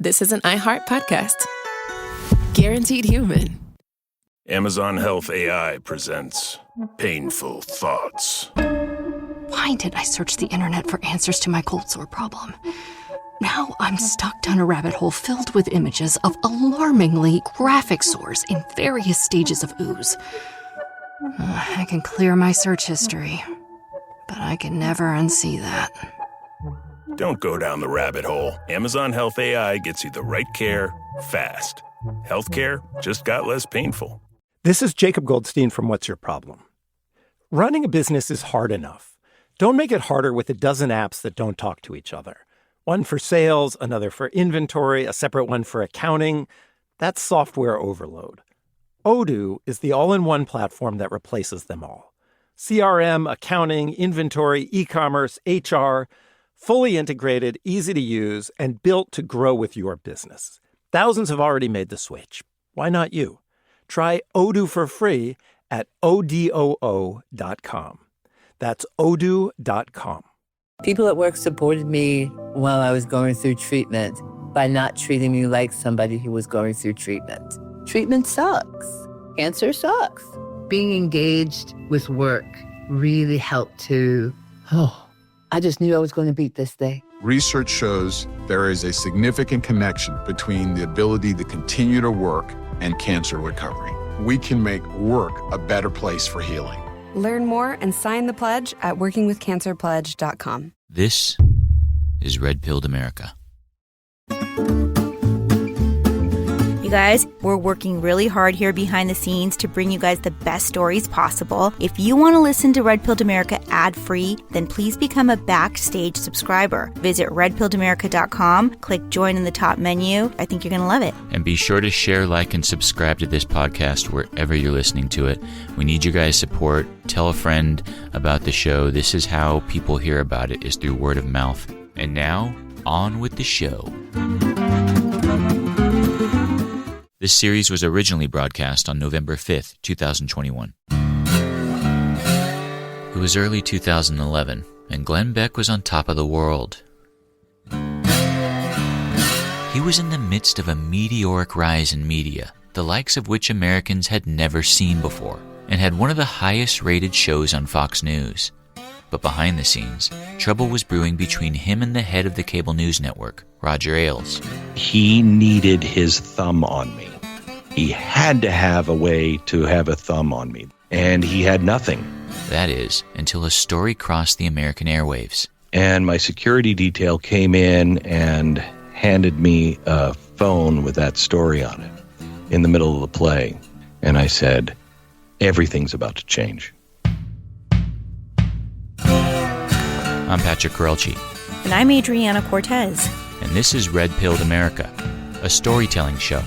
this is an iHeart podcast. Guaranteed human. Amazon Health AI presents Painful Thoughts. Why did I search the internet for answers to my cold sore problem? Now I'm stuck down a rabbit hole filled with images of alarmingly graphic sores in various stages of ooze. I can clear my search history, but I can never unsee that. Don't go down the rabbit hole. Amazon Health AI gets you the right care, fast. Healthcare just got less painful. This is Jacob Goldstein from What's Your Problem? Running a business is hard enough. Don't make it harder with a dozen apps that don't talk to each other. One for sales, another for inventory, a separate one for accounting. That's software overload. Odoo is the all-in-one platform that replaces them all. CRM, accounting, inventory, e-commerce, HR, fully integrated, easy to use, and built to grow with your business. Thousands have already made the switch. Why not you? Try Odoo for free at odoo.com. That's odoo.com. People at work supported me while I was going through treatment by not treating me like somebody who was going through treatment. Treatment sucks. Cancer sucks. Being engaged with work really helped to, I just knew I was going to beat this thing. Research shows there is a significant connection between the ability to continue to work and cancer recovery. We can make work a better place for healing. Learn more and sign the pledge at workingwithcancerpledge.com. This is Red Pilled America. You guys, we're working really hard here behind the scenes to bring you guys the best stories possible. If you want to listen to Red Pilled America ad-free, then please become a Backstage subscriber. Visit redpilledamerica.com, click join in the top menu. I think you're going to love it. And be sure to share, like, and subscribe to this podcast wherever you're listening to it. We need you guys' support. Tell a friend about the show. This is how people hear about it, is through word of mouth. And now, on with the show. This series was originally broadcast on November 5th, 2021. It was early 2011, and Glenn Beck was on top of the world. He was in the midst of a meteoric rise in media, the likes of which Americans had never seen before, and had one of the highest-rated shows on Fox News. But behind the scenes, trouble was brewing between him and the head of the cable news network, Roger Ailes. He needed his thumb on me. He had to have a way to have a thumb on me, and he had nothing. That is, until a story crossed the American airwaves. And my security detail came in and handed me a phone with that story on it in the middle of the play. And I said, everything's about to change. I'm Patrick Corelchi. And I'm Adriana Cortez. And this is Red Pilled America, a storytelling show.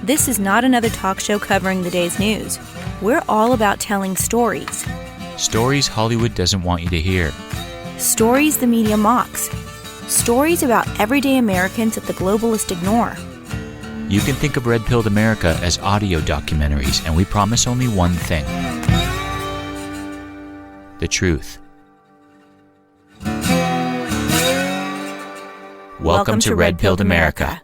This is not another talk show covering the day's news. We're all about telling stories. Stories Hollywood doesn't want you to hear. Stories the media mocks. Stories about everyday Americans that the globalists ignore. You can think of Red Pilled America as audio documentaries, and we promise only one thing. The truth. Welcome to Red Pilled America.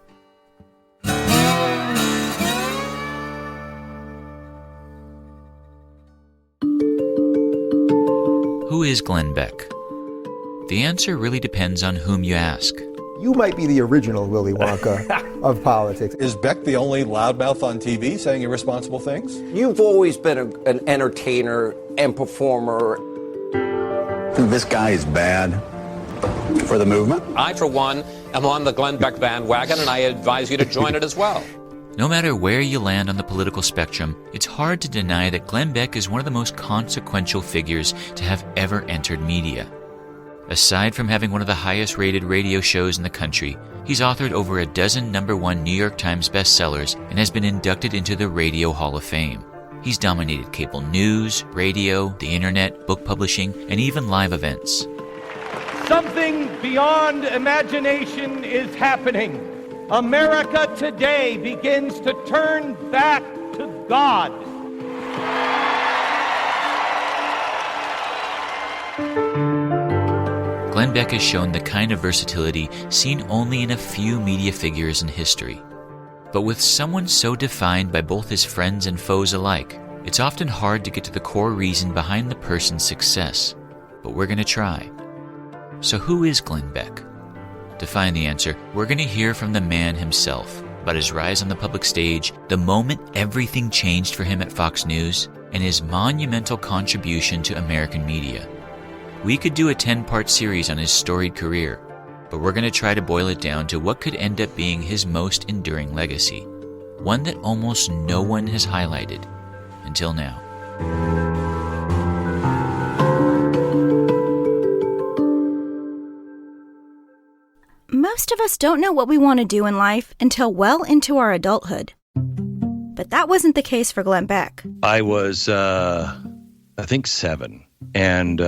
Who is Glenn Beck? The answer really depends on whom you ask. You might be the original Willy Wonka of politics. Is Beck the only loudmouth on TV saying irresponsible things? You've always been an entertainer and performer. This guy is bad for the movement. I, for one, am on the Glenn Beck bandwagon, and I advise you to join it as well. No matter where you land on the political spectrum, it's hard to deny that Glenn Beck is one of the most consequential figures to have ever entered media. Aside from having one of the highest-rated radio shows in the country, he's authored over a dozen #1 New York Times bestsellers and has been inducted into the Radio Hall of Fame. He's dominated cable news, radio, the internet, book publishing, and even live events. Something beyond imagination is happening. America today begins to turn back to God. Glenn Beck has shown the kind of versatility seen only in a few media figures in history. But with someone so defined by both his friends and foes alike, it's often hard to get to the core reason behind the person's success. But we're going to try. So who is Glenn Beck? To find the answer, we're going to hear from the man himself about his rise on the public stage, the moment everything changed for him at Fox News, and his monumental contribution to American media. We could do a 10-part series on his storied career, but we're going to try to boil it down to what could end up being his most enduring legacy, one that almost no one has highlighted until now. Most of us don't know what we want to do in life until well into our adulthood. But that wasn't the case for Glenn Beck. I was, I think 7, and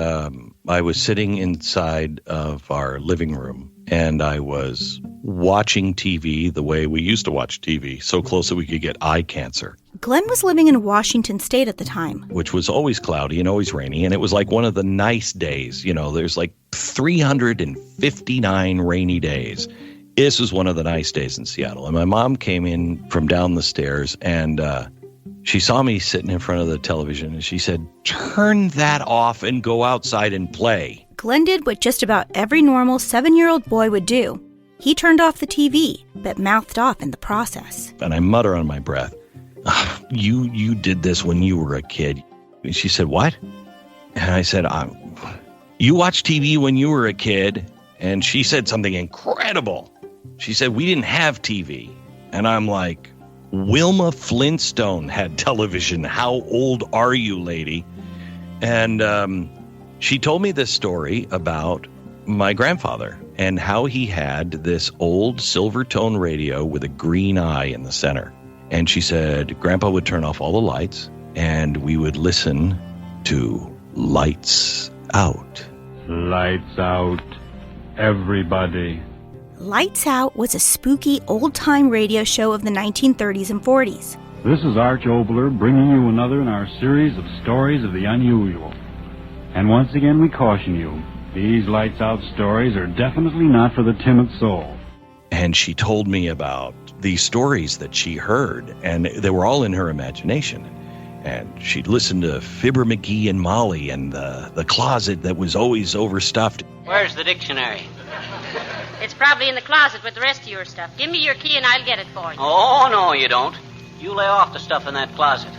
I was sitting inside of our living room, and I was watching TV the way we used to watch TV, so close that we could get eye cancer. Glenn was living in Washington State at the time, Which was always cloudy and always rainy, and it was like one of the nice days. You know, there's like 359 rainy days. This was one of the nice days in Seattle. And my mom came in from down the stairs, and she saw me sitting in front of the television, and she said, "Turn that off and go outside and play." Glenn did what just about every normal 7-year-old boy would do. He turned off the TV, but mouthed off in the process. And I mutter on my breath, You did this when you were a kid." And she said, "What?" And I said, "You watched TV when you were a kid." And she said something incredible. She said, "We didn't have TV." And I'm like, "Wilma Flintstone had television. How old are you, lady?" And she told me this story about my grandfather and how he had this old Silvertone radio with a green eye in the center. And she said Grandpa would turn off all the lights, and we would listen to Lights Out. Lights out, everybody. Lights Out was a spooky old-time radio show of the 1930s and 40s. This is Arch Obler bringing you another in our series of stories of the unusual. And once again we caution you, these Lights Out stories are definitely not for the timid soul. And she told me about these stories that she heard, and they were all in her imagination. And she'd listened to Fibber McGee and Molly and the closet that was always overstuffed. Where's the dictionary? It's probably in the closet with the rest of your stuff. Give me your key and I'll get it for you. Oh, no, you don't. You lay off the stuff in that closet.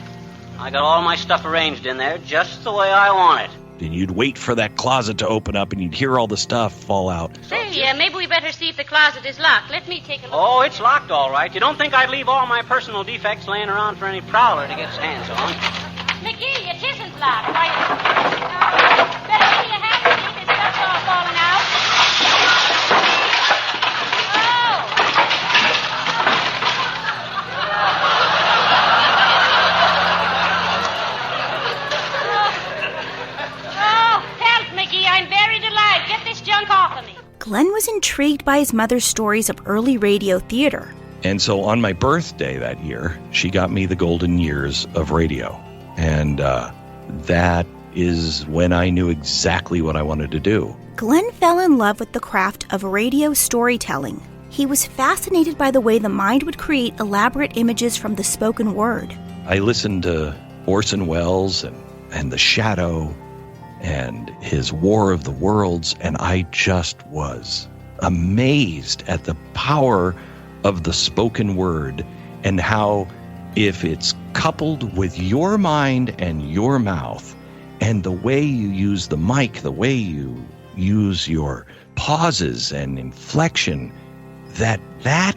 I got all my stuff arranged in there just the way I want it. And you'd wait for that closet to open up, and you'd hear all the stuff fall out. Say, maybe we better see if the closet is locked. Let me take a look. Oh, it's locked all right. You don't think I'd leave all my personal defects laying around for any prowler to get his hands on? McGee, it isn't locked. Better give me a hand, McGee. This stuff's all falling out. I'm buried alive. Get this junk off of me. Glenn was intrigued by his mother's stories of early radio theater. And so on my birthday that year, she got me the golden years of radio. And that is when I knew exactly what I wanted to do. Glenn fell in love with the craft of radio storytelling. He was fascinated by the way the mind would create elaborate images from the spoken word. I listened to Orson Welles and The Shadow and his War of the Worlds, and I just was amazed at the power of the spoken word and how if it's coupled with your mind and your mouth and the way you use the mic, the way you use your pauses and inflection, that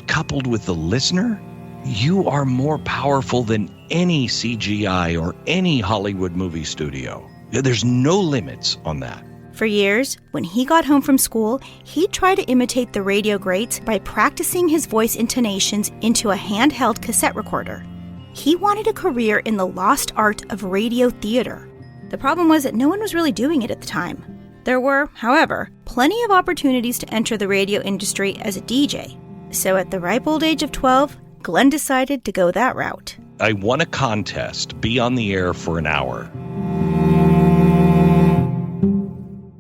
coupled with the listener, you are more powerful than any CGI or any Hollywood movie studio. There's no limits on that. For years, when he got home from school, he'd try to imitate the radio greats by practicing his voice intonations into a handheld cassette recorder. He wanted a career in the lost art of radio theater. The problem was that no one was really doing it at the time. There were, however, plenty of opportunities to enter the radio industry as a DJ. So at the ripe old age of 12, Glenn decided to go that route. I won a contest, be on the air for an hour.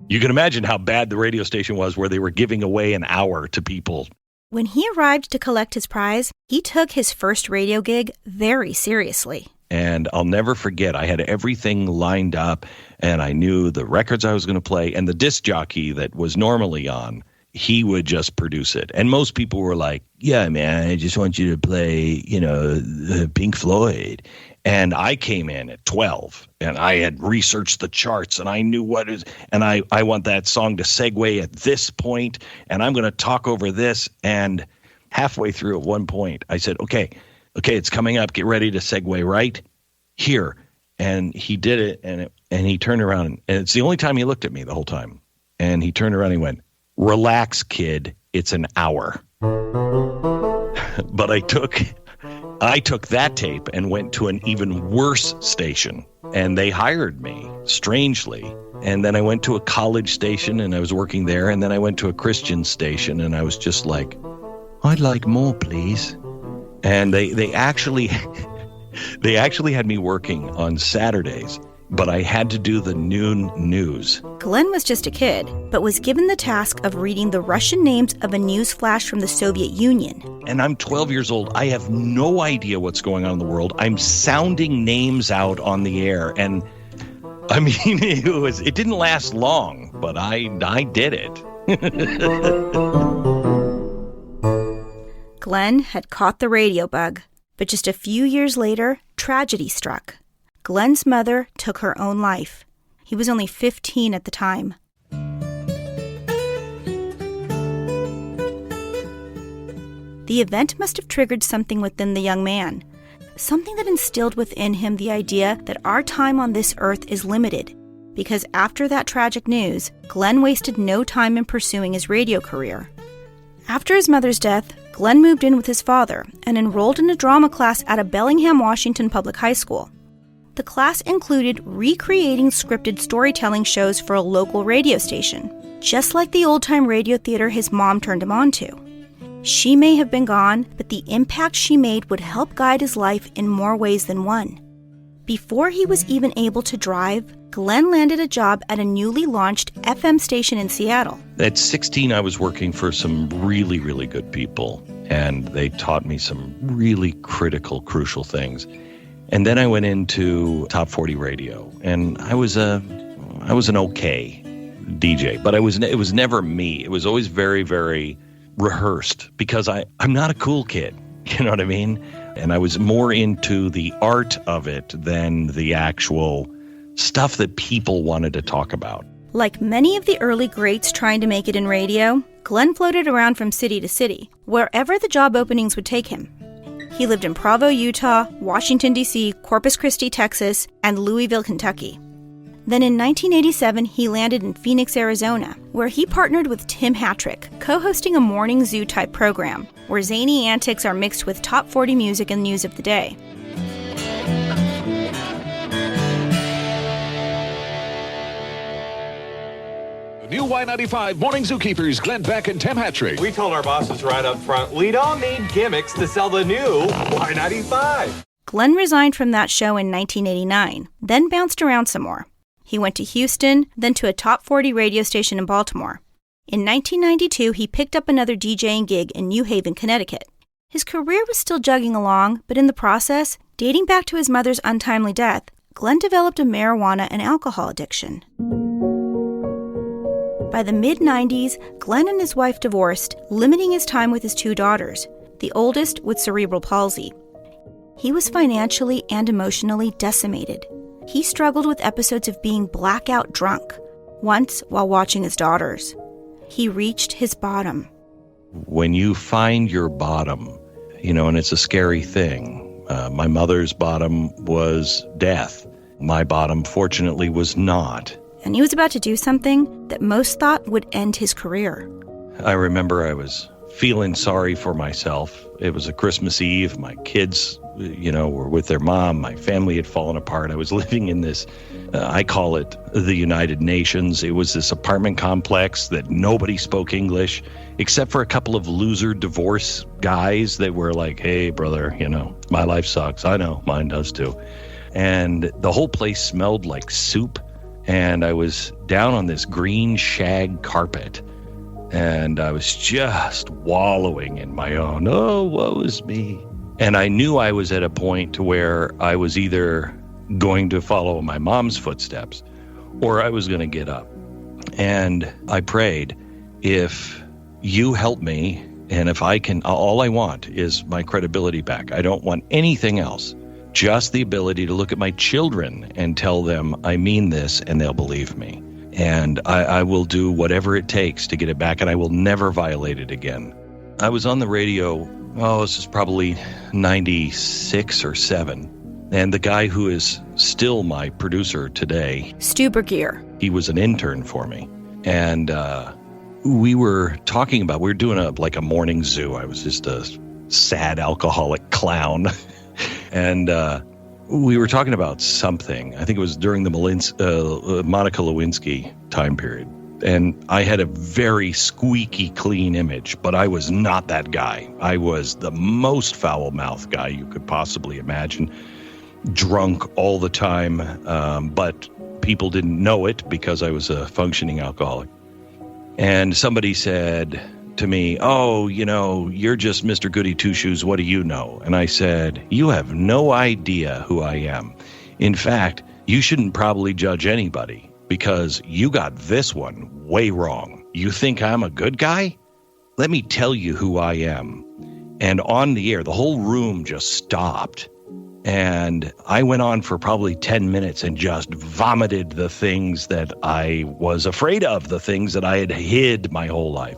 You can imagine how bad the radio station was where they were giving away an hour to people. When he arrived to collect his prize, he took his first radio gig very seriously. And I'll never forget, I had everything lined up, and I knew the records I was going to play, and the disc jockey that was normally on, he would just produce it. And most people were like, yeah, man, I just want you to play, Pink Floyd. And I came in at 12, and I had researched the charts, and I knew what is, and I want that song to segue at this point, and I'm going to talk over this. And halfway through at one point, I said, okay, it's coming up. Get ready to segue right here. And he did it, and he turned around, and it's the only time he looked at me the whole time. And he turned around and he went, relax, kid, it's an hour. But I took that tape and went to an even worse station, and they hired me, strangely. And then I went to a college station, and I was working there, and then I went to a Christian station, and I was just like, I'd like more, please. And they actually had me working on Saturdays, but I had to do the noon news. Glenn was just a kid, but was given the task of reading the Russian names of a news flash from the Soviet Union. And I'm 12 years old. I have no idea what's going on in the world. I'm sounding names out on the air. And I mean, it didn't last long, but I did it. Glenn had caught the radio bug, but just a few years later, tragedy struck. Glenn's mother took her own life. He was only 15 at the time. The event must have triggered something within the young man, something that instilled within him the idea that our time on this earth is limited, because after that tragic news, Glenn wasted no time in pursuing his radio career. After his mother's death, Glenn moved in with his father and enrolled in a drama class at a Bellingham, Washington public high school. The class included recreating scripted storytelling shows for a local radio station, just like the old-time radio theater his mom turned him on to. She may have been gone, but the impact she made would help guide his life in more ways than one. Before he was even able to drive, Glenn landed a job at a newly launched FM station in Seattle. At 16, I was working for some really, really good people, and they taught me some really critical, crucial things. And then I went into Top 40 radio, and I was an okay DJ, but it was never me. It was always very, very rehearsed, because I'm not a cool kid, you know what I mean? And I was more into the art of it than the actual stuff that people wanted to talk about. Like many of the early greats trying to make it in radio, Glenn floated around from city to city, wherever the job openings would take him. He lived in Provo, Utah, Washington, D.C., Corpus Christi, Texas, and Louisville, Kentucky. Then in 1987, he landed in Phoenix, Arizona, where he partnered with Tim Hattrick, co-hosting a morning zoo-type program, where zany antics are mixed with top 40 music and news of the day. The new Y95 Morning Zookeepers, Glenn Beck and Tim Hattrick. We told our bosses right up front, we don't need gimmicks to sell the new Y95. Glenn resigned from that show in 1989, then bounced around some more. He went to Houston, then to a top 40 radio station in Baltimore. In 1992, he picked up another DJing gig in New Haven, Connecticut. His career was still chugging along, but in the process, dating back to his mother's untimely death, Glenn developed a marijuana and alcohol addiction. By the mid-90s, Glenn and his wife divorced, limiting his time with his two daughters, the oldest with cerebral palsy. He was financially and emotionally decimated. He struggled with episodes of being blackout drunk, once while watching his daughters. He reached his bottom. When you find your bottom, and it's a scary thing. My mother's bottom was death. My bottom, fortunately, was not. And he was about to do something that most thought would end his career. I remember I was feeling sorry for myself. It was a Christmas Eve. My kids, were with their mom. My family had fallen apart. I was living in this, I call it the United Nations. It was this apartment complex that nobody spoke English, except for a couple of loser divorce guys that were like, hey, brother, my life sucks. I know, mine does too. And the whole place smelled like soup. And I was down on this green shag carpet, and I was just wallowing in my own, oh, woe is me. And I knew I was at a point to where I was either going to follow my mom's footsteps or I was going to get up. And I prayed, if you help me, and if I can, all I want is my credibility back. I don't want anything else. Just the ability to look at my children and tell them I mean this, and they'll believe me. And I will do whatever it takes to get it back, and I will never violate it again. I was on the radio, this is probably 96 or 7. And the guy who is still my producer today, Stu Bergier, he was an intern for me. And we were talking about, we were doing a morning zoo. I was just a sad alcoholic clown. And we were talking about something. I think it was during the Monica Lewinsky time period. And I had a very squeaky clean image, but I was not that guy. I was the most foul-mouthed guy you could possibly imagine. Drunk all the time, but people didn't know it because I was a functioning alcoholic. And somebody said to me, oh, you're just Mr. Goody Two-Shoes. What do you know? And I said, you have no idea who I am. In fact, you shouldn't probably judge anybody because you got this one way wrong. You think I'm a good guy? Let me tell you who I am. And on the air, the whole room just stopped. And I went on for probably 10 minutes and just vomited the things that I was afraid of, the things that I had hid my whole life.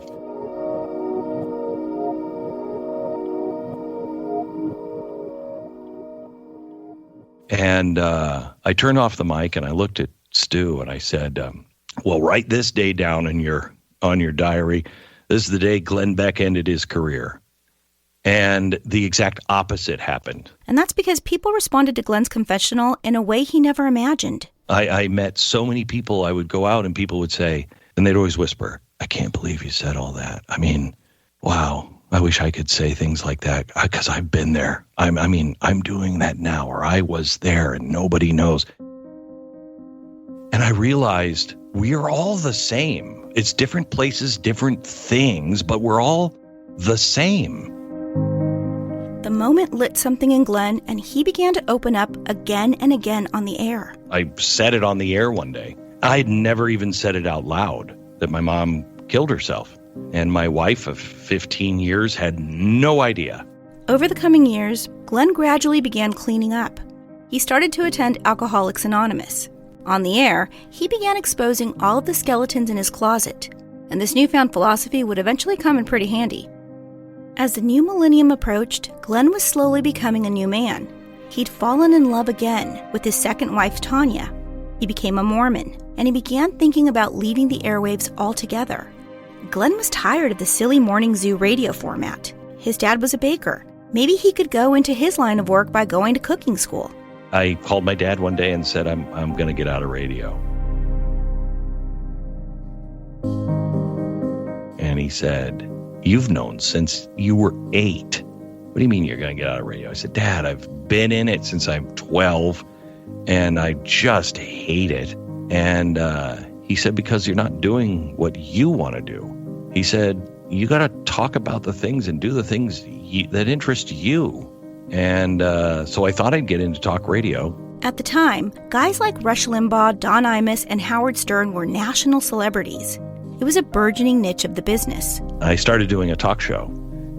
And I turned off the mic and I looked at Stu and I said, well, write this day down on your diary. This is the day Glenn Beck ended his career. And the exact opposite happened. And that's because people responded to Glenn's confessional in a way he never imagined. I met so many people. I would go out and people would say, and they'd always whisper, I can't believe you said all that. I mean, wow, I wish I could say things like that because I've been there. I'm doing that now, or I was there and nobody knows. And I realized we are all the same. It's different places, different things, but we're all the same. The moment lit something in Glenn, and he began to open up again and again on the air. I said it on the air one day. I'd never even said it out loud, that my mom killed herself. And my wife of 15 years had no idea. Over the coming years, Glenn gradually began cleaning up. He started to attend Alcoholics Anonymous. On the air, he began exposing all of the skeletons in his closet. And this newfound philosophy would eventually come in pretty handy. As the new millennium approached, Glenn was slowly becoming a new man. He'd fallen in love again with his second wife, Tanya. He became a Mormon, and he began thinking about leaving the airwaves altogether. Glenn was tired of the silly morning zoo radio format. His dad was a baker. Maybe he could go into his line of work by going to cooking school. I called my dad one day and said, I'm going to get out of radio. And he said, you've known since you were 8. What do you mean you're going to get out of radio? I said, Dad, I've been in it since I'm 12, and I just hate it. And he said, because you're not doing what you want to do. He said, you got to talk about the things and do the things that interest you. And so I thought I'd get into talk radio. At the time, guys like Rush Limbaugh, Don Imus, and Howard Stern were national celebrities. It was a burgeoning niche of the business. I started doing a talk show.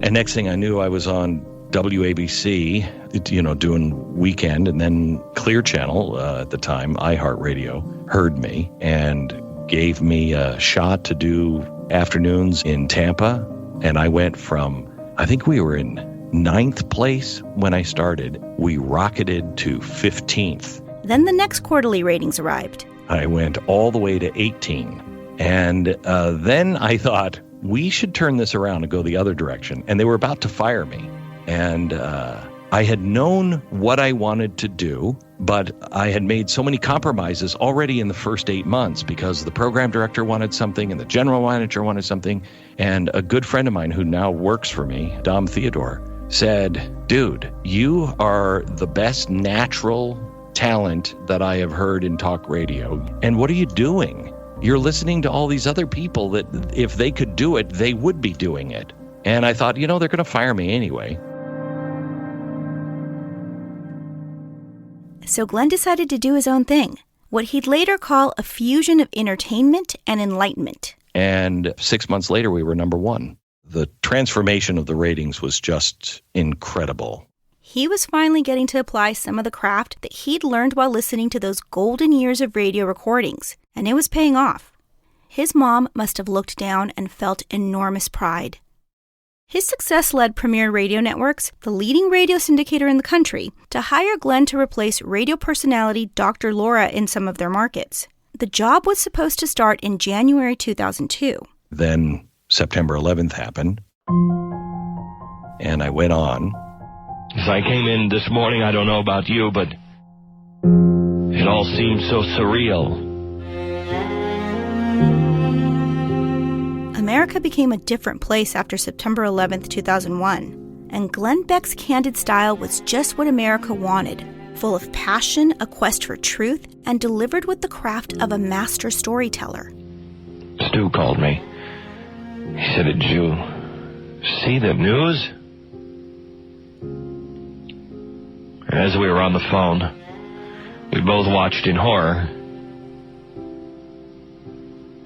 And next thing I knew, I was on WABC, doing weekend. And then Clear Channel, at the time, iHeartRadio, heard me and gave me a shot to do afternoons in Tampa. And I went from, I think we were in 9th place when I started. We rocketed to 15th. Then the next quarterly ratings arrived. I went all the way to 18. And then I thought, we should turn this around and go the other direction. And they were about to fire me. And I had known what I wanted to do, but I had made so many compromises already in the first 8 months because the program director wanted something and the general manager wanted something. And a good friend of mine who now works for me, Dom Theodore, said, dude, you are the best natural talent that I have heard in talk radio. And what are you doing? You're listening to all these other people that if they could do it, they would be doing it. And I thought, they're going to fire me anyway. So Glenn decided to do his own thing, what he'd later call a fusion of entertainment and enlightenment. And 6 months later, we were number one. The transformation of the ratings was just incredible. He was finally getting to apply some of the craft that he'd learned while listening to those golden years of radio recordings, and it was paying off. His mom must have looked down and felt enormous pride. His success led Premier Radio Networks, the leading radio syndicator in the country, to hire Glenn to replace radio personality Dr. Laura in some of their markets. The job was supposed to start in January 2002. Then September 11th happened, and I went on. As I came in this morning, I don't know about you, but it all seemed so surreal. America became a different place after September 11th, 2001, and Glenn Beck's candid style was just what America wanted, full of passion, a quest for truth, and delivered with the craft of a master storyteller. Stu called me. He said, "Did you see the news?" As we were on the phone, we both watched in horror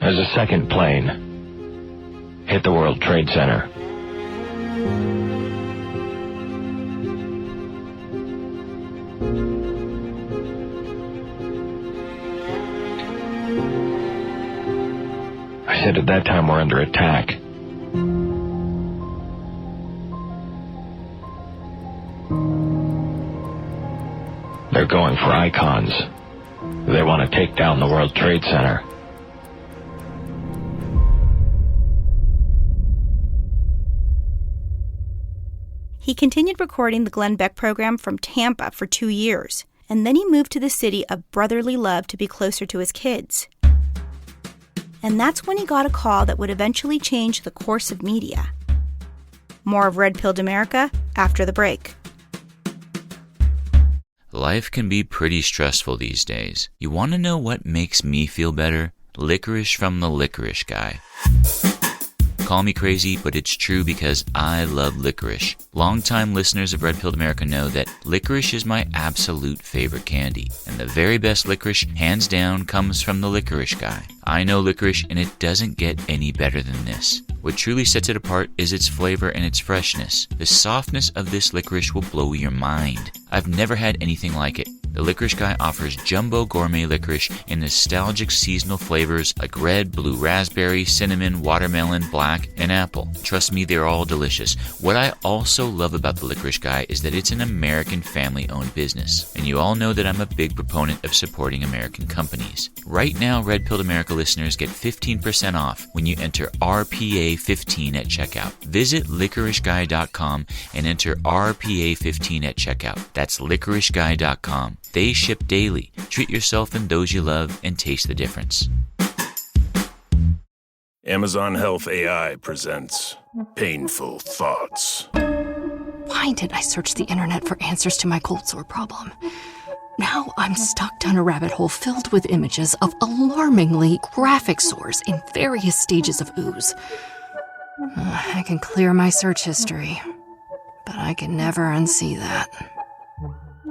as a second plane hit the World Trade Center. I said at that time we're under attack. They're going for icons. They want to take down the World Trade Center. He continued recording the Glenn Beck program from Tampa for 2 years, and then he moved to the city of brotherly love to be closer to his kids. And that's when he got a call that would eventually change the course of media. More of Red Pilled America after the break. Life can be pretty stressful these days. You want to know what makes me feel better? Licorice from the Licorice Guy. Call me crazy, but it's true because I love licorice. Longtime listeners of Red Pilled America know that licorice is my absolute favorite candy. And the very best licorice, hands down, comes from the Licorice Guy. I know licorice, and it doesn't get any better than this. What truly sets it apart is its flavor and its freshness. The softness of this licorice will blow your mind. I've never had anything like it. The Licorice Guy offers jumbo gourmet licorice in nostalgic seasonal flavors like red, blue raspberry, cinnamon, watermelon, black, and apple. Trust me, they're all delicious. What I also love about the Licorice Guy is that it's an American family-owned business. And you all know that I'm a big proponent of supporting American companies. Right now, Red Pilled America listeners get 15% off when you enter RPA15 at checkout. Visit licoriceguy.com and enter RPA15 at checkout. That's licoriceguy.com. They ship daily. Treat yourself and those you love and taste the difference. Amazon Health AI presents Painful Thoughts. Why did I search the internet for answers to my cold sore problem? Now I'm stuck down a rabbit hole filled with images of alarmingly graphic sores in various stages of ooze. I can clear my search history, but I can never unsee that.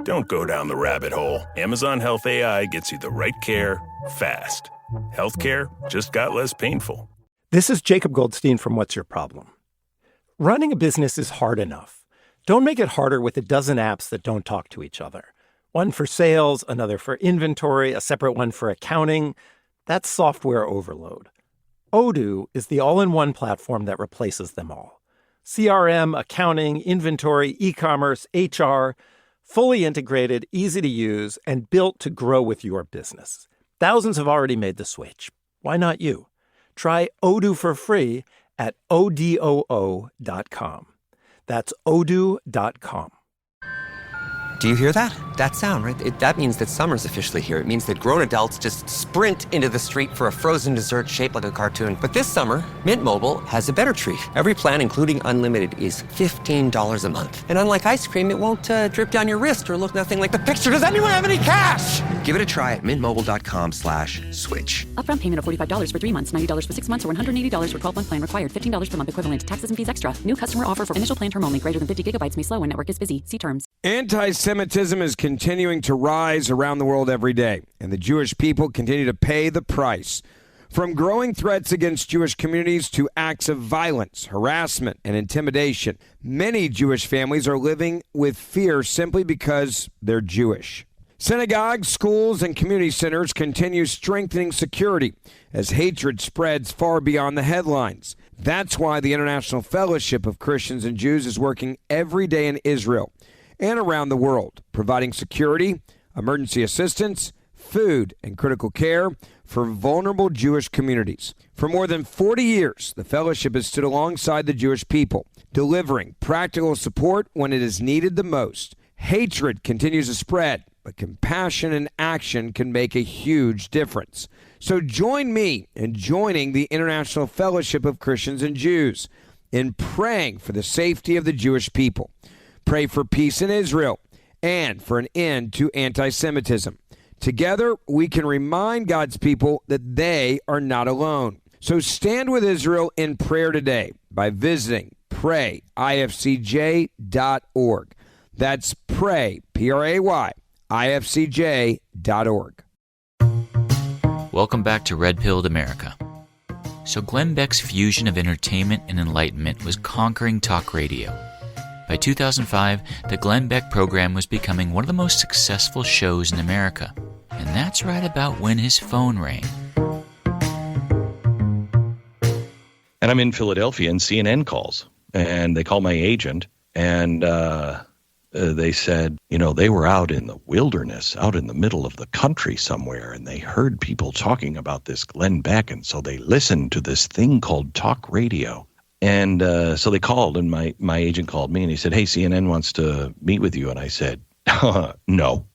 Don't go down the rabbit hole. Amazon Health AI gets you the right care, fast. Healthcare just got less painful. This is Jacob Goldstein from What's Your Problem? Running a business is hard enough. Don't make it harder with a dozen apps that don't talk to each other. One for sales, another for inventory, a separate one for accounting. That's software overload. Odoo is the all-in-one platform that replaces them all. CRM, accounting, inventory, e-commerce, HR, fully integrated, easy to use, and built to grow with your business. Thousands have already made the switch. Why not you? Try Odoo for free at odoo.com. That's odoo.com. Do you hear that? That sound, right? That means that summer's officially here. It means that grown adults just sprint into the street for a frozen dessert shaped like a cartoon. But this summer, Mint Mobile has a better treat. Every plan, including unlimited, is $15 a month. And unlike ice cream, it won't drip down your wrist or look nothing like the picture. Does anyone have any cash? Give it a try at mintmobile.com/switch. Upfront payment of $45 for 3 months, $90 for 6 months, or $180 for 12-month plan required. $15 per month equivalent. Taxes and fees extra. New customer offer for initial plan term only. Greater than 50 gigabytes may slow when network is busy. See terms. Anti-Semitism is continuing to rise around the world every day, and the Jewish people continue to pay the price. From growing threats against Jewish communities to acts of violence, harassment, and intimidation, many Jewish families are living with fear simply because they're Jewish. Synagogues, schools, and community centers continue strengthening security as hatred spreads far beyond the headlines. That's why the International Fellowship of Christians and Jews is working every day in Israel and around the world, providing security, emergency assistance, food, and critical care for vulnerable Jewish communities. For more than 40 years, the fellowship has stood alongside the Jewish people, delivering practical support when it is needed the most. Hatred continues to spread, but compassion and action can make a huge difference. So join me in joining the International Fellowship of Christians and Jews in praying for the safety of the Jewish people. Pray for peace in Israel and for an end to anti-Semitism. Together, we can remind God's people that they are not alone. So stand with Israel in prayer today by visiting prayifcj.org. That's pray, P-R-A-Y, ifcj.org. Welcome back to Red Pilled America. So Glenn Beck's fusion of entertainment and enlightenment was conquering talk radio. By 2005, the Glenn Beck program was becoming one of the most successful shows in America. And that's right about when his phone rang. And I'm in Philadelphia, and CNN calls. And they call my agent, and they said, they were out in the wilderness, out in the middle of the country somewhere, and they heard people talking about this Glenn Beck, and so they listened to this thing called talk radio. And so they called, and my agent called me, and he said, hey, CNN wants to meet with you. And I said, no.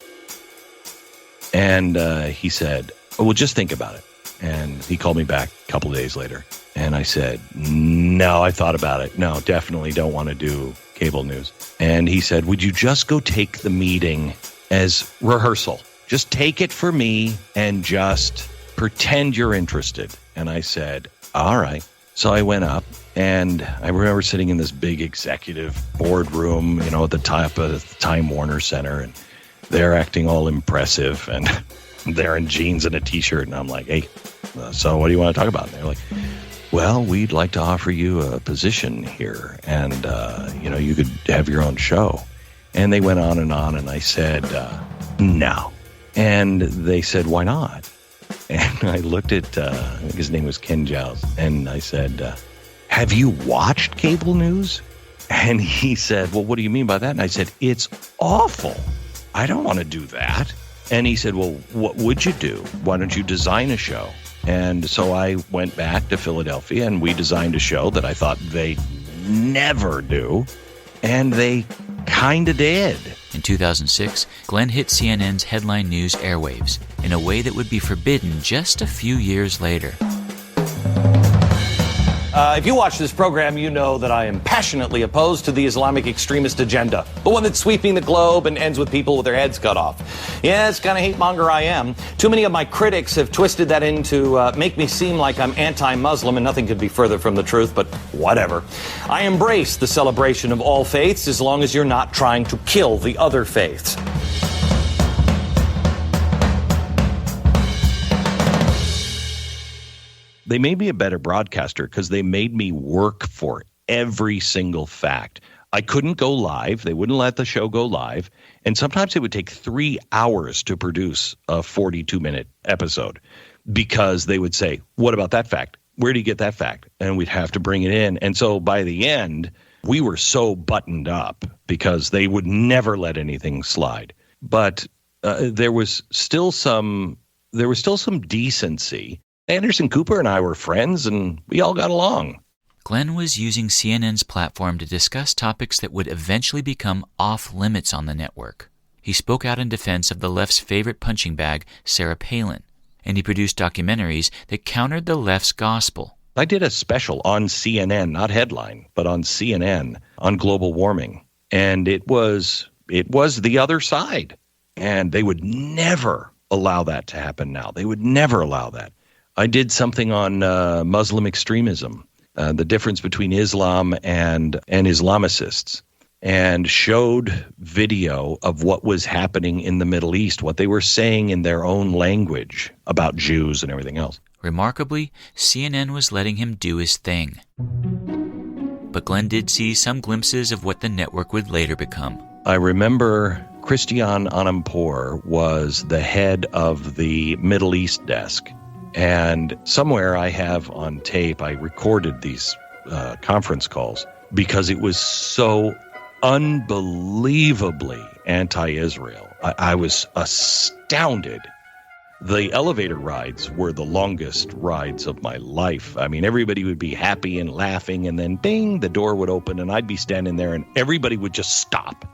And he said, well, just think about it. And he called me back a couple of days later. And I said, no, I thought about it. No, definitely don't want to do cable news. And he said, would you just go take the meeting as rehearsal? Just take it for me and just pretend you're interested. And I said, all right. So I went up, and I remember sitting in this big executive boardroom, at the top of the Time Warner Center, and they're acting all impressive, and they're in jeans and a T-shirt, and I'm like, hey, so what do you want to talk about? And they're like, well, we'd like to offer you a position here, and, you could have your own show. And they went on, and I said, no. And they said, why not? And I looked at, I think his name was Ken Giles, and I said, have you watched cable news? And he said, well, what do you mean by that? And I said, it's awful. I don't want to do that. And he said, well, what would you do? Why don't you design a show? And so I went back to Philadelphia, and we designed a show that I thought they'd never do. And they kind of did. In 2006, Glenn hit CNN's headline news airwaves in a way that would be forbidden just a few years later. If you watch this program, you know that I am passionately opposed to the Islamic extremist agenda, the one that's sweeping the globe and ends with people with their heads cut off. Yes, kind of hate monger I am. Too many of my critics have twisted that into make me seem like I'm anti-Muslim, and nothing could be further from the truth, but whatever. I embrace the celebration of all faiths as long as you're not trying to kill the other faiths. They made me a better broadcaster because they made me work for every single fact. I couldn't go live. They wouldn't let the show go live. And sometimes it would take 3 hours to produce a 42-minute episode because they would say, what about that fact? Where do you get that fact? And we'd have to bring it in. And so by the end, we were so buttoned up because they would never let anything slide. But there was still some decency. Anderson Cooper and I were friends, and we all got along. Glenn was using CNN's platform to discuss topics that would eventually become off limits on the network. He spoke out in defense of the left's favorite punching bag, Sarah Palin, and he produced documentaries that countered the left's gospel. I did a special on CNN, not headline, but on CNN, on global warming. And it was the other side. And they would never allow that to happen now. They would never allow that. I did something on Muslim extremism, the difference between Islam and Islamicists, and showed video of what was happening in the Middle East, what they were saying in their own language about Jews and everything else. Remarkably, CNN was letting him do his thing. But Glenn did see some glimpses of what the network would later become. I remember Christian Anampour was the head of the Middle East desk. And somewhere I have on tape, I recorded these conference calls because it was so unbelievably anti-Israel. I was astounded. The elevator rides were the longest rides of my life. I mean, everybody would be happy and laughing, and then ding, the door would open, and I'd be standing there, and everybody would just stop.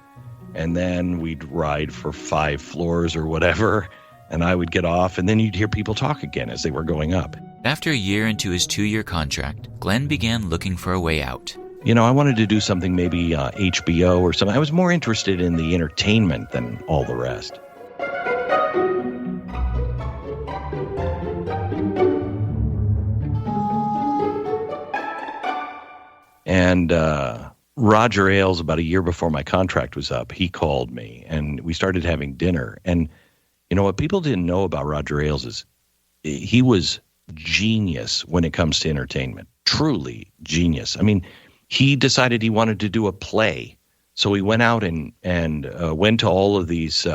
And then we'd ride for 5 floors or whatever, and I would get off, and then you'd hear people talk again as they were going up. After a year into his 2-year contract, Glenn began looking for a way out. You know, I wanted to do something maybe HBO or something. I was more interested in the entertainment than all the rest. And Roger Ailes, about a year before my contract was up, he called me, and we started having dinner. And, you know, what people didn't know about Roger Ailes is he was genius when it comes to entertainment, truly genius. I mean, he decided he wanted to do a play. So he went out and went to all of these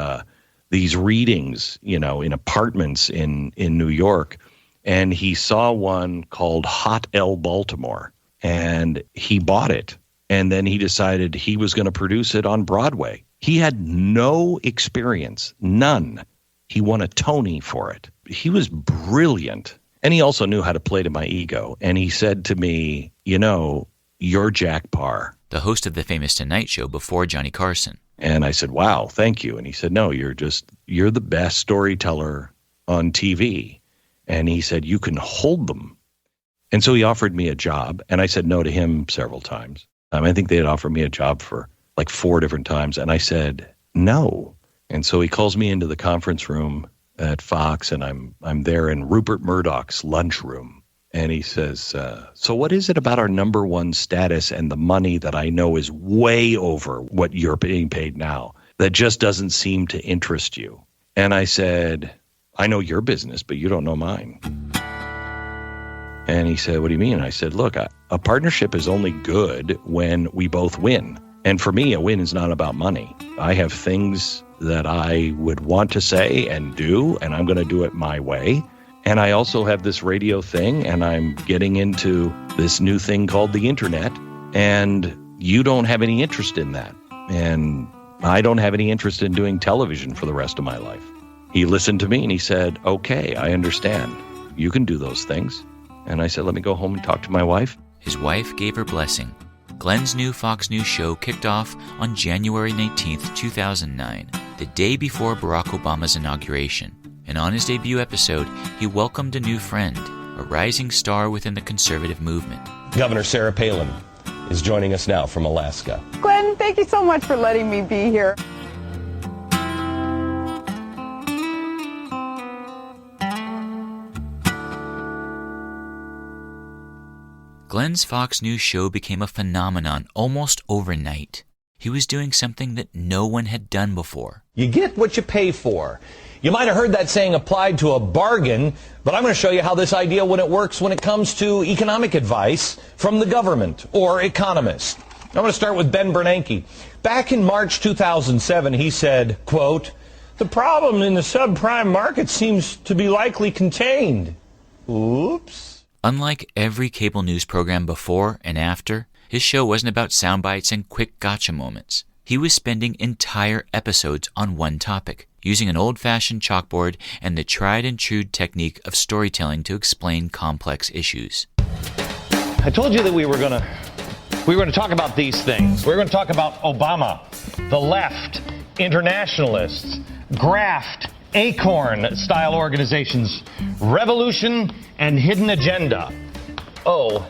readings, you know, in apartments in New York. And he saw one called Hot L Baltimore, and he bought it. And then he decided he was going to produce it on Broadway. He had no experience, none. He won a Tony for it. He was brilliant. And he also knew how to play to my ego. And he said to me, you know, you're Jack Parr, the host of the famous Tonight Show before Johnny Carson. And I said, wow, thank you. And he said, no, you're the best storyteller on TV. And he said, you can hold them. And so he offered me a job. And I said no to him several times. I think they had offered me a job for like 4 different times. And I said, no. And so he calls me into the conference room at Fox, and I'm there in Rupert Murdoch's lunchroom. And he says, so what is it about our number one status and the money that I know is way over what you're being paid now that just doesn't seem to interest you? And I said, I know your business, but you don't know mine. And he said, what do you mean? I said, look, a partnership is only good when we both win. And for me, a win is not about money. I have things that I would want to say and do, and I'm going to do it my way. And I also have this radio thing, and I'm getting into this new thing called the internet, and you don't have any interest in that. And I don't have any interest in doing television for the rest of my life. He listened to me and he said, okay, I understand. You can do those things. And I said, let me go home and talk to my wife. His wife gave her blessing. Glenn's new Fox News show kicked off on January 19th, 2009, the day before Barack Obama's inauguration. And on his debut episode, he welcomed a new friend, a rising star within the conservative movement. Governor Sarah Palin is joining us now from Alaska. Glenn, thank you so much for letting me be here. Glenn's Fox News show became a phenomenon almost overnight. He was doing something that no one had done before. You get what you pay for. You might have heard that saying applied to a bargain, but I'm going to show you how this idea works when it comes to economic advice from the government or economists. I'm going to start with Ben Bernanke. Back in March 2007, he said, quote, the problem in the subprime market seems to be likely contained. Oops. Unlike every cable news program before and after, his show wasn't about sound bites and quick gotcha moments. He was spending entire episodes on one topic, using an old-fashioned chalkboard and the tried-and-true technique of storytelling to explain complex issues. I told you that we were going to talk about these things. We're going to talk about Obama, the left, internationalists, graft, acorn-style organizations, revolution and hidden agenda. O-L-I-G-A-R-H.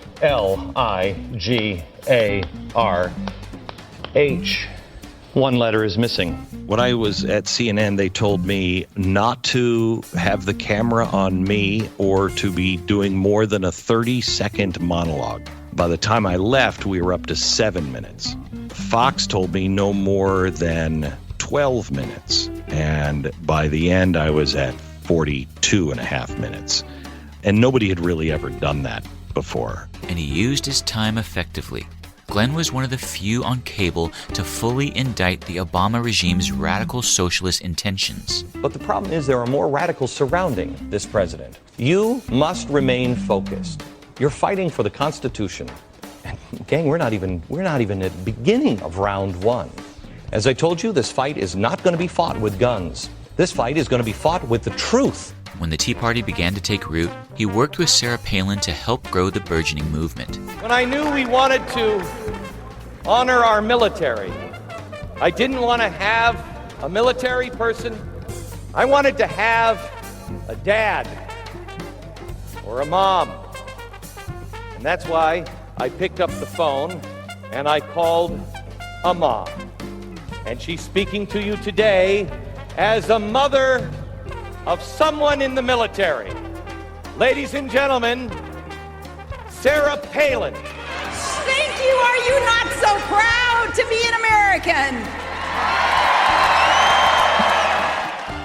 One letter is missing. When I was at CNN, they told me not to have the camera on me or to be doing more than a 30-second monologue. By the time I left, we were up to 7 minutes. Fox told me no more than 12 minutes. And by the end, I was at 42 and a half minutes. And nobody had really ever done that before. And he used his time effectively. Glenn was one of the few on cable to fully indict the Obama regime's radical socialist intentions. But the problem is there are more radicals surrounding this president. You must remain focused. You're fighting for the Constitution. And gang, we're not even at the beginning of round one. As I told you, this fight is not going to be fought with guns. This fight is going to be fought with the truth. When the Tea Party began to take root, he worked with Sarah Palin to help grow the burgeoning movement. When I knew we wanted to honor our military, I didn't want to have a military person. I wanted to have a dad or a mom. And that's why I picked up the phone and I called a mom. And she's speaking to you today as a mother of someone in the military. Ladies and gentlemen, Sarah Palin. Thank you. Are you not so proud to be an American?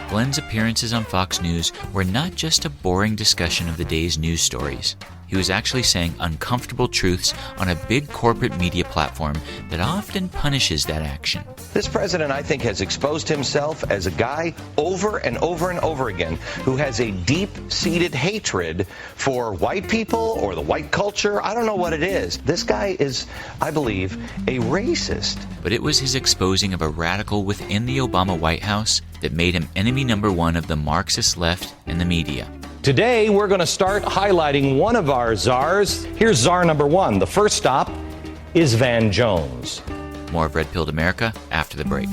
Glenn's appearances on Fox News were not just a boring discussion of the day's news stories. He was actually saying uncomfortable truths on a big corporate media platform that often punishes that action. This president, I think, has exposed himself as a guy over and over and over again who has a deep-seated hatred for white people or the white culture. I don't know what it is. This guy is, I believe, a racist. But it was his exposing of a radical within the Obama White House that made him enemy number one of the Marxist left and the media. Today, we're going to start highlighting one of our czars. Here's czar number one. The first stop is Van Jones. More of Red Pilled America after the break.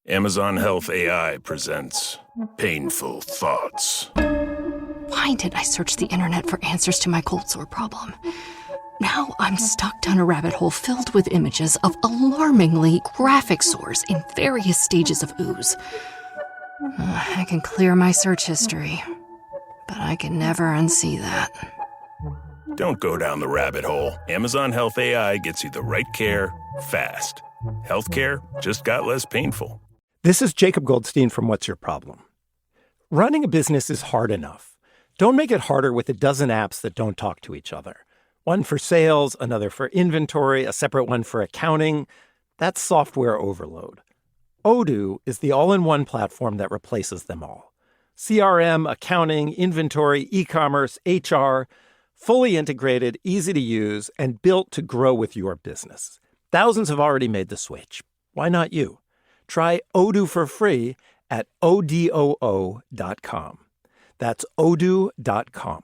Amazon Health AI presents Painful Thoughts. Why did I search the internet for answers to my cold sore problem? Now I'm stuck down a rabbit hole filled with images of alarmingly graphic sores in various stages of ooze. I can clear my search history, but I can never unsee that. Don't go down the rabbit hole. Amazon Health AI gets you the right care, fast. Healthcare just got less painful. This is Jacob Goldstein from What's Your Problem? Running a business is hard enough. Don't make it harder with a dozen apps that don't talk to each other. One for sales, another for inventory, a separate one for accounting. That's software overload. Odoo is the all-in-one platform that replaces them all. CRM, accounting, inventory, e-commerce, HR, fully integrated, easy to use, and built to grow with your business. Thousands have already made the switch. Why not you? Try Odoo for free at odoo.com. That's odoo.com.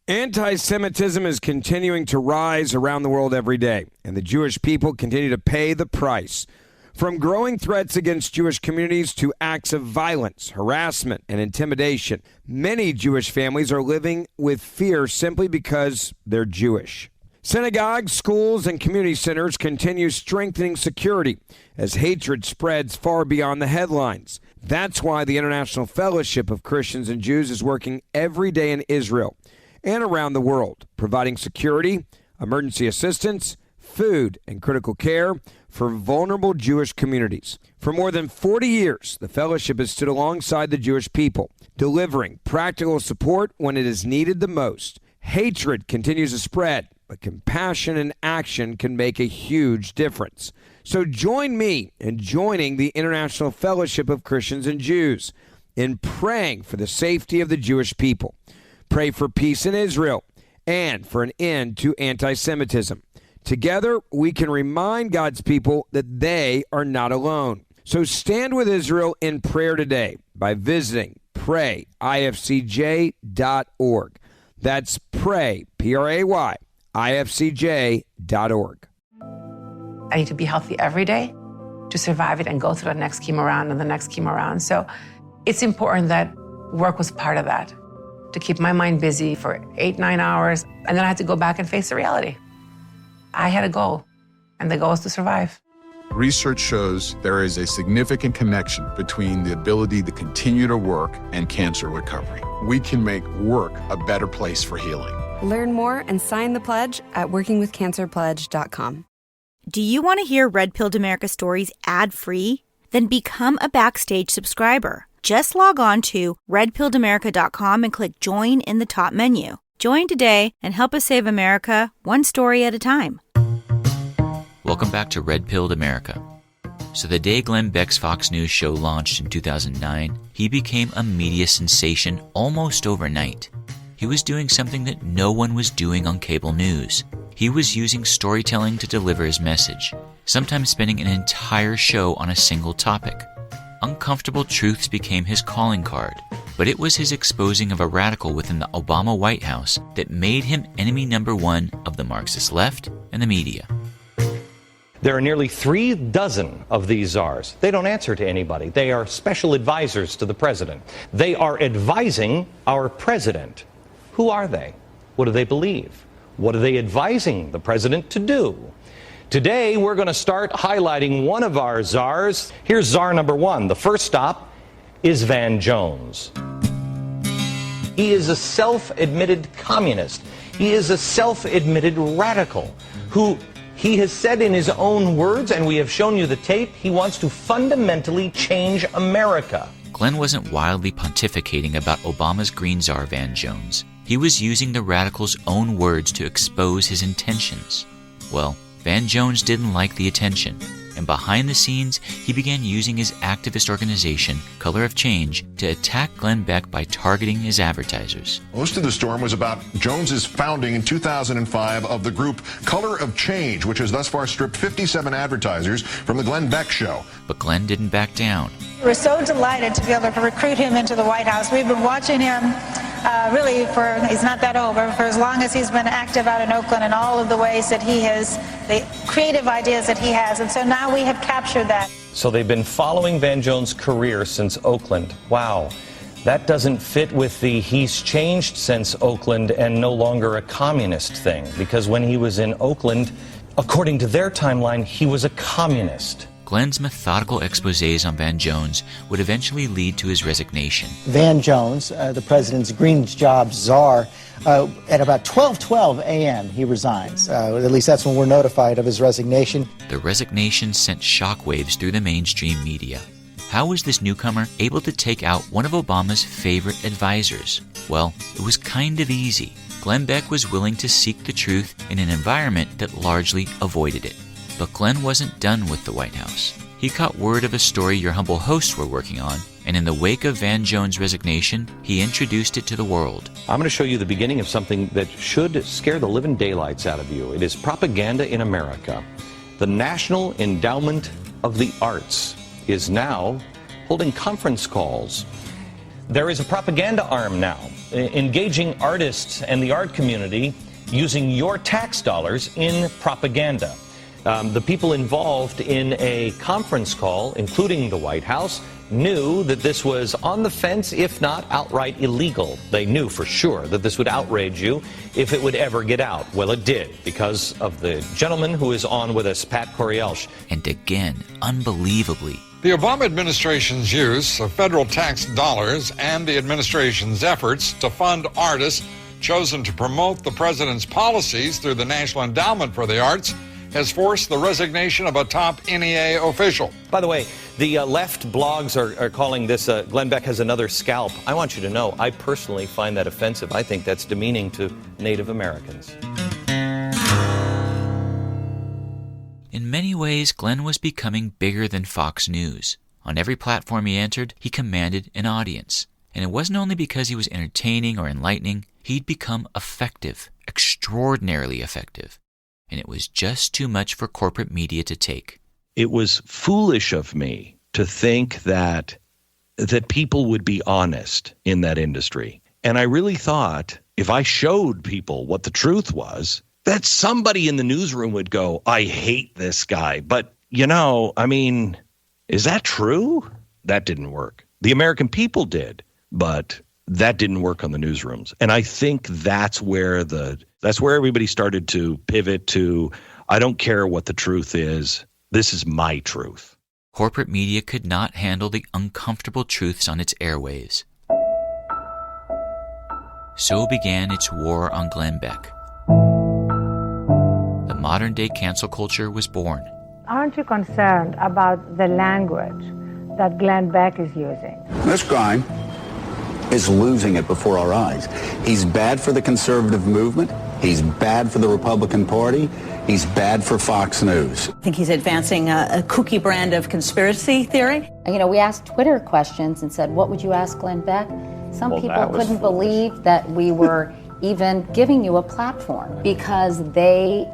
Anti-Semitism is continuing to rise around the world every day, and the Jewish people continue to pay the price. From growing threats against Jewish communities to acts of violence, harassment, and intimidation, many Jewish families are living with fear simply because they're Jewish. Synagogues, schools, and community centers continue strengthening security as hatred spreads far beyond the headlines. That's why the International Fellowship of Christians and Jews is working every day in Israel and around the world, providing security, emergency assistance, food, and critical care for vulnerable Jewish communities. For more than 40 years, the fellowship has stood alongside the Jewish people, delivering practical support when it is needed the most. Hatred continues to spread, but compassion and action can make a huge difference. So join me in joining the International Fellowship of Christians and Jews in praying for the safety of the Jewish people. Pray for peace in Israel and for an end to anti-Semitism. Together, we can remind God's people that they are not alone. So stand with Israel in prayer today by visiting prayifcj.org. That's pray, P-R-A-Y, IFCJ.org. I need to be healthy every day to survive it and go through the next chemo round and the next chemo round. So it's important that work was part of that, to keep my mind busy for 8-9 hours. And then I had to go back and face the reality. I had a goal, and the goal was to survive. Research shows there is a significant connection between the ability to continue to work and cancer recovery. We can make work a better place for healing. Learn more and sign the pledge at workingwithcancerpledge.com. Do you want to hear Red Pilled America stories ad-free? Then become a Backstage subscriber. Just log on to redpilledamerica.com and click Join in the top menu. Join today and help us save America one story at a time. Welcome back to Red Pilled America. So the day Glenn Beck's Fox News show launched in 2009, he became a media sensation almost overnight. He was doing something that no one was doing on cable news. He was using storytelling to deliver his message, sometimes spending an entire show on a single topic. Uncomfortable truths became his calling card, but it was his exposing of a radical within the Obama White House that made him enemy number one of the Marxist left and the media. There are nearly 36 of these czars. They don't answer to anybody. They are special advisors to the president. They are advising our president. Who are they? What do they believe? What are they advising the president to do? Today, we're going to start highlighting one of our czars. Here's czar number one. The first stop is Van Jones. He is a self-admitted communist. He is a self-admitted radical who he has said in his own words, and we have shown you the tape, he wants to fundamentally change America. Glenn wasn't wildly pontificating about Obama's Green Czar Van Jones. He was using the radical's own words to expose his intentions. Well, Van Jones didn't like the attention, and behind the scenes, he began using his activist organization, Color of Change, to attack Glenn Beck by targeting his advertisers. Most of the storm was about Jones's founding in 2005 of the group Color of Change, which has thus far stripped 57 advertisers from the Glenn Beck Show. But Glenn didn't back down. We're so delighted to be able to recruit him into the White House. We've been watching him really he's not that old, but for as long as he's been active out in Oakland and all of the ways that he has, the creative ideas that he has. And so now we have captured that. So they've been following Van Jones' career since Oakland. Wow. That doesn't fit with the he's changed since Oakland and no longer a communist thing. Because when he was in Oakland, according to their timeline, he was a communist. Glenn's methodical exposés on Van Jones would eventually lead to his resignation. Van Jones, the president's green job czar, at about 12:12 a.m. he resigns. At least that's when we're notified of his resignation. The resignation sent shockwaves through the mainstream media. How was this newcomer able to take out one of Obama's favorite advisors? Well, it was kind of easy. Glenn Beck was willing to seek the truth in an environment that largely avoided it. But Glenn wasn't done with the White House. He caught word of a story your humble hosts were working on, and in the wake of Van Jones' resignation, he introduced it to the world. I'm going to show you the beginning of something that should scare the living daylights out of you. It is propaganda in America. The National Endowment of the Arts is now holding conference calls. There is a propaganda arm now, engaging artists and the art community using your tax dollars in propaganda. The people involved in a conference call, including the White House, knew that this was on the fence, if not outright illegal. They knew for sure that this would outrage you if it would ever get out. Well, it did, because of the gentleman who is on with us, Pat Corielch. And again, unbelievably, the Obama administration's use of federal tax dollars and the administration's efforts to fund artists chosen to promote the president's policies through the National Endowment for the Arts has forced the resignation of a top NEA official. By the way, the left blogs are calling this Glenn Beck has another scalp. I want you to know, I personally find that offensive. I think that's demeaning to Native Americans. In many ways, Glenn was becoming bigger than Fox News. On every platform he entered, he commanded an audience. And it wasn't only because he was entertaining or enlightening, he'd become effective, extraordinarily effective. And it was just too much for corporate media to take. It was foolish of me to think that people would be honest in that industry. And I really thought if I showed people what the truth was, that somebody in the newsroom would go, I hate this guy. But, is that true? That didn't work. The American people did, but that didn't work on the newsrooms. And I think that's where everybody started to pivot to, I don't care what the truth is. This is my truth. Corporate media could not handle the uncomfortable truths on its airwaves. So began its war on Glenn Beck. The modern-day cancel culture was born. Aren't you concerned about the language that Glenn Beck is using? This guy is losing it before our eyes. He's bad for the conservative movement. He's bad for the Republican Party. He's bad for Fox News. I think he's advancing a kooky brand of conspiracy theory. We asked Twitter questions and said, what would you ask Glenn Beck? Some people couldn't believe that we were even giving you a platform because they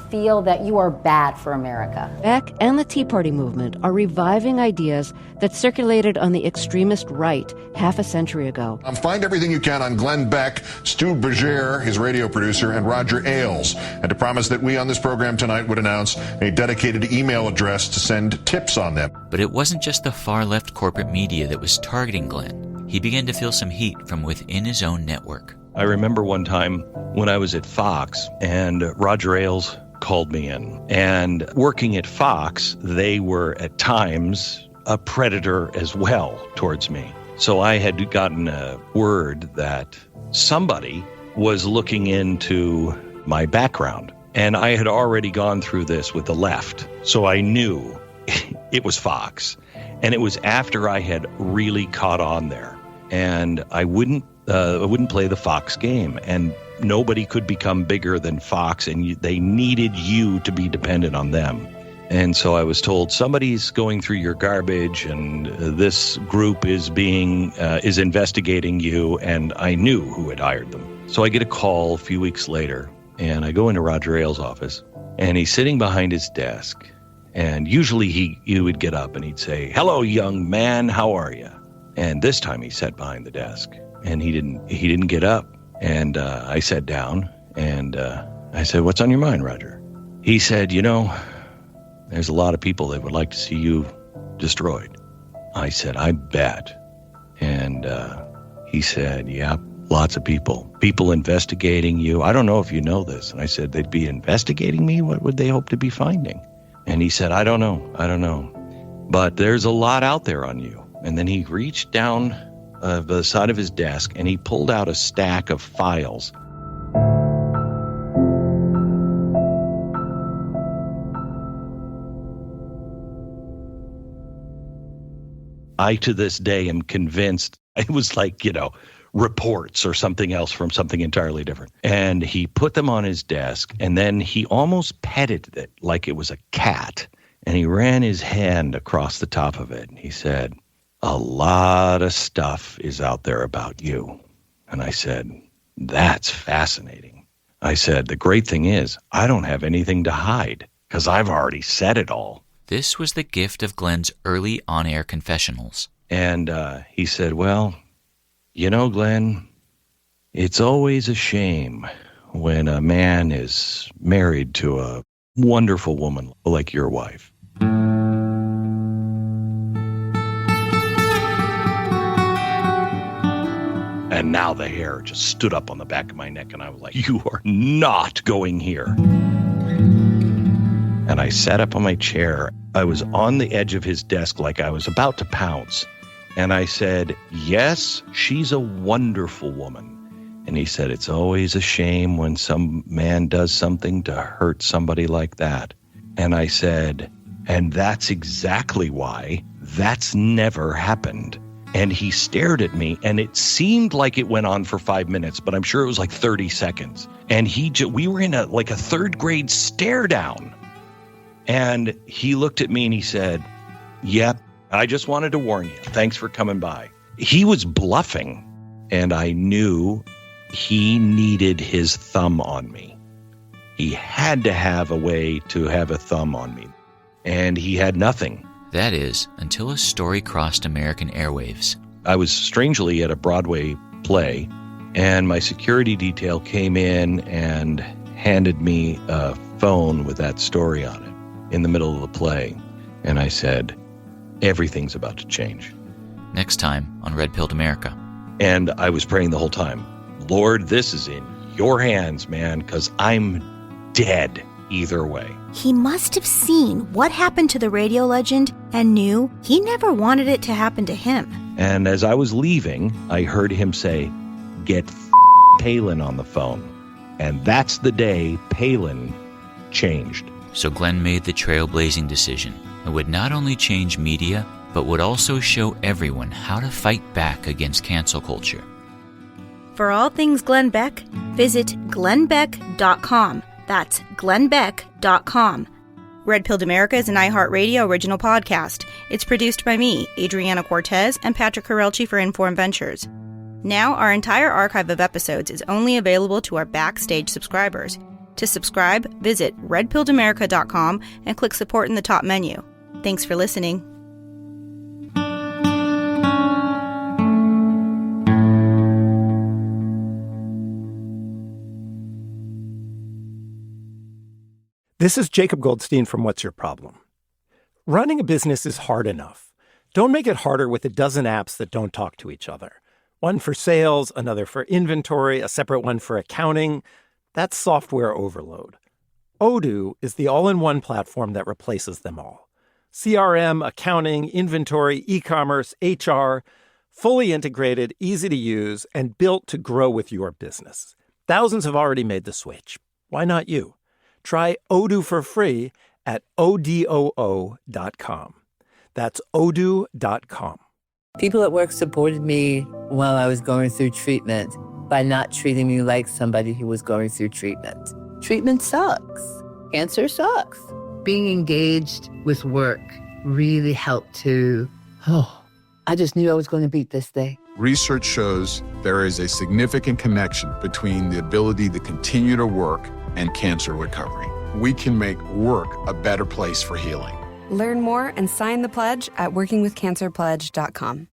feel that you are bad for America. Beck and the Tea Party movement are reviving ideas that circulated on the extremist right half a century ago. Find everything you can on Glenn Beck, Stu Berger, his radio producer, and Roger Ailes. And to promise that we on this program tonight would announce a dedicated email address to send tips on them. But it wasn't just the far-left corporate media that was targeting Glenn. He began to feel some heat from within his own network. I remember one time when I was at Fox and Roger Ailes called me in. And working at Fox, they were at times a predator as well towards me. So I had gotten a word that somebody was looking into my background. And I had already gone through this with the left. So I knew it was Fox. And it was after I had really caught on there. And I wouldn't play the Fox game. And nobody could become bigger than Fox, and they needed you to be dependent on them. And so I was told, somebody's going through your garbage, and this group is investigating you, and I knew who had hired them. So I get a call a few weeks later, and I go into Roger Ailes' office, and he's sitting behind his desk, and usually he would get up and he'd say, "Hello, young man, how are you?" And this time he sat behind the desk, and he didn't get up. And I sat down, and I said, "What's on your mind, Roger?" He said, "There's a lot of people that would like to see you destroyed." I said, "I bet." And he said, "Yeah, lots of people. People investigating you. I don't know if you know this." And I said, "They'd be investigating me? What would they hope to be finding?" And he said, I don't know. But there's a lot out there on you." And then he reached down the side of his desk, and he pulled out a stack of files. I, to this day, am convinced it was like, reports or something else from something entirely different. And he put them on his desk, and then he almost petted it like it was a cat. And he ran his hand across the top of it, and he said, "A lot of stuff is out there about you." And I said, "That's fascinating." I said, "The great thing is, I don't have anything to hide because I've already said it all." This was the gift of Glenn's early on-air confessionals. And he said, "Well, Glenn, it's always a shame when a man is married to a wonderful woman like your wife." And now the hair just stood up on the back of my neck, and I was like, "You are not going here." And I sat up on my chair. I was on the edge of his desk like I was about to pounce. And I said, "Yes, she's a wonderful woman." And he said, "It's always a shame when some man does something to hurt somebody like that." And I said, "And that's exactly why that's never happened." And he stared at me, and it seemed like it went on for 5 minutes, but I'm sure it was like 30 seconds. And we were in a third grade stare down. And he looked at me and he said, "Yep, I just wanted to warn you. Thanks for coming by." He was bluffing, and I knew he needed his thumb on me. He had to have a way to have a thumb on me, and he had nothing. That is, until a story crossed American airwaves. I was strangely at a Broadway play, And my security detail came in and handed me a phone with that story on it in the middle of the play. And I said, everything's about to change. Next time on Red Pilled America. And I was praying the whole time, Lord, this is in your hands, man, because I'm dead either way. He must have seen what happened to the radio legend and knew he never wanted it to happen to him. And as I was leaving, I heard him say, get Palin on the phone. And that's the day Palin changed. So Glenn made the trailblazing decision. It would not only change media, but would also show everyone how to fight back against cancel culture. For all things Glenn Beck, visit glennbeck.com. That's glennbeck.com. Red Pilled America is an iHeartRadio original podcast. It's produced by me, Adriana Cortez, and Patrick Corelchi for Informed Ventures. Now, our entire archive of episodes is only available to our Backstage subscribers. To subscribe, visit redpilledamerica.com and click support in the top menu. Thanks for listening. This is Jacob Goldstein from What's Your Problem? Running a business is hard enough. Don't make it harder with a dozen apps that don't talk to each other. One for sales, another for inventory, a separate one for accounting. That's software overload. Odoo is the all-in-one platform that replaces them all. CRM, accounting, inventory, e-commerce, HR, fully integrated, easy to use, and built to grow with your business. Thousands have already made the switch. Why not you? Try Odoo for free at odoo.com. That's odoo.com. People at work supported me while I was going through treatment by not treating me like somebody who was going through treatment. Treatment sucks. Cancer sucks. Being engaged with work really helped to, I just knew I was going to beat this thing. Research shows there is a significant connection between the ability to continue to work and cancer recovery. We can make work a better place for healing. Learn more and sign the pledge at workingwithcancerpledge.com.